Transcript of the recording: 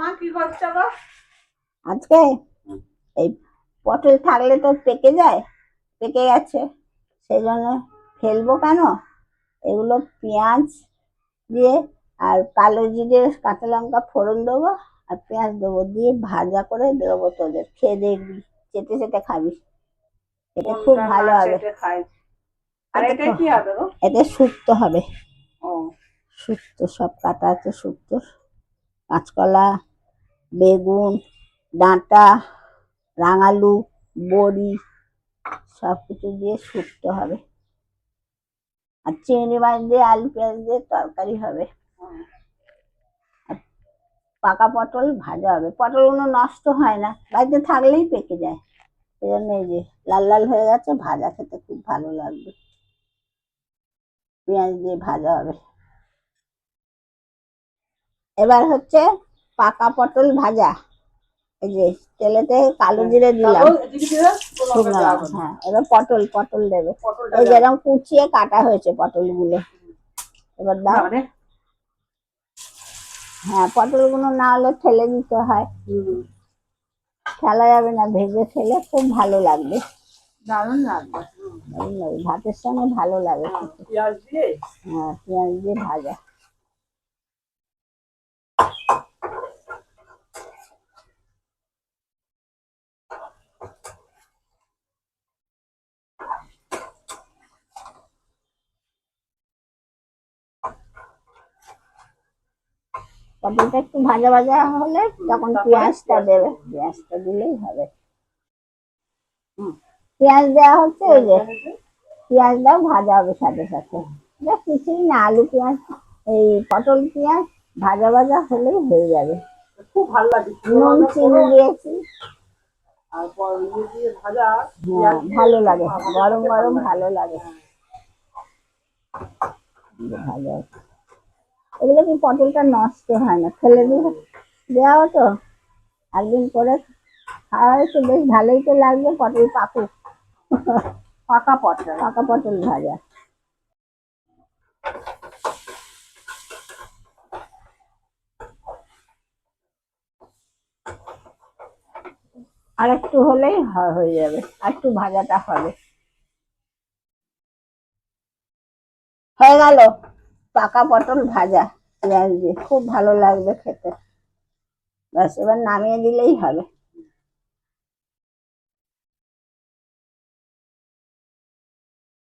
মা কি করছো গো? আজকে এই পটল থাকলে তো পেকে যায়, পেকে গেছে, সেই জন্য ফেলবো কেন, এগুলো পেঁয়াজ দিয়ে আর কালো জিরে কাঁচা লঙ্কা ফোড়ন দেবো, আর পেঁয়াজ দেবো, দিয়ে ভাজা করে দেবো, তোদের খেয়ে দেখবি, চেটে চেটে খাবি, এটা খুব কোনটা ভালো না হবে। চেটে খাই? আর এটা এটা কি হবে গো? এতে শুক্তো হবে, ও, শুক্তো সব কাটা আছে, শুক্তো কাঁচকলা, বেগুন, ডাঁটা, রাঙালু, বড়ি সব কিছু দিয়ে শুক্তো হবে, আর চিংড়ি মাছ দিয়ে আলু পেঁয়াজ দিয়ে তরকারি হবে, আর পাকা পটল ভাজা হবে। পটলগুলো নষ্ট হয় না, বাড়িতে থাকলেই পেকে যায়, সেই জন্য এই যে লাল লাল হয়ে গেছে, ভাজা খেতে খুব ভালো লাগবে, পেঁয়াজ দিয়ে ভাজা হবে। এবার হচ্ছে পাকা পটল ভাজা, এই যে তেলেতে কালো জিরে দিলাম, শুকনো লঙ্কা, হ্যাঁ, এবার পটল পটল দেবে, এই যেরকম কুচিয়ে কাটা হয়েছে পটল গুলো, এবার দাও। হ্যাঁ, পটলগুলো না হলে ফেলে দিতে হয়, ফেলা যাবে না, ভেজে খেলে খুব ভালো লাগবে, দারুণ লাগবে। দারুণ লাগে, ভাতের সঙ্গে ভালো লাগে খেতে। পেঁয়াজ দিয়ে? হ্যাঁ, পেঁয়াজ দিয়ে ভাজা। পটলটা একটু ভাজা ভাজা হলে তখন পেঁয়াজটা দেবে, পেঁয়াজটা দিলেই হবে। পেঁয়াজ দেওয়া হচ্ছে, এই যে পেঁয়াজটাও ভাজা হবে সাথে সাথে, এটা কিছুই না, আলু পেঁয়াজ, এই পটল পেঁয়াজ ভাজা ভাজা হলেই হয়ে যাবে। খুব ভালো লাগে, নুন চিনি দিয়েছি, আর ইয়ে দিয়ে ভাজা। হ্যাঁ ভালো লাগে, গরম গরম ভালো লাগে ভাজা। এগুলো কি পটলটা নষ্ট হয় না, ফেলে দিয়ে দেওয়া হতো, একদিন করে খাওয়া হয়েছে, বেশ ভালোই তো লাগবে, পটল পাকুক। পাকা পটল। পাকা পটল ভাজা। আর একটু হলেই হয়ে যাবে, আর একটু ভাজাটা হবে, হয়ে গেল পাকা পটল ভাজা, পেঁয়াজ দিয়ে খুব ভালো লাগবে খেতে, ব্যাস এবার নামিয়ে দিলেই হবে।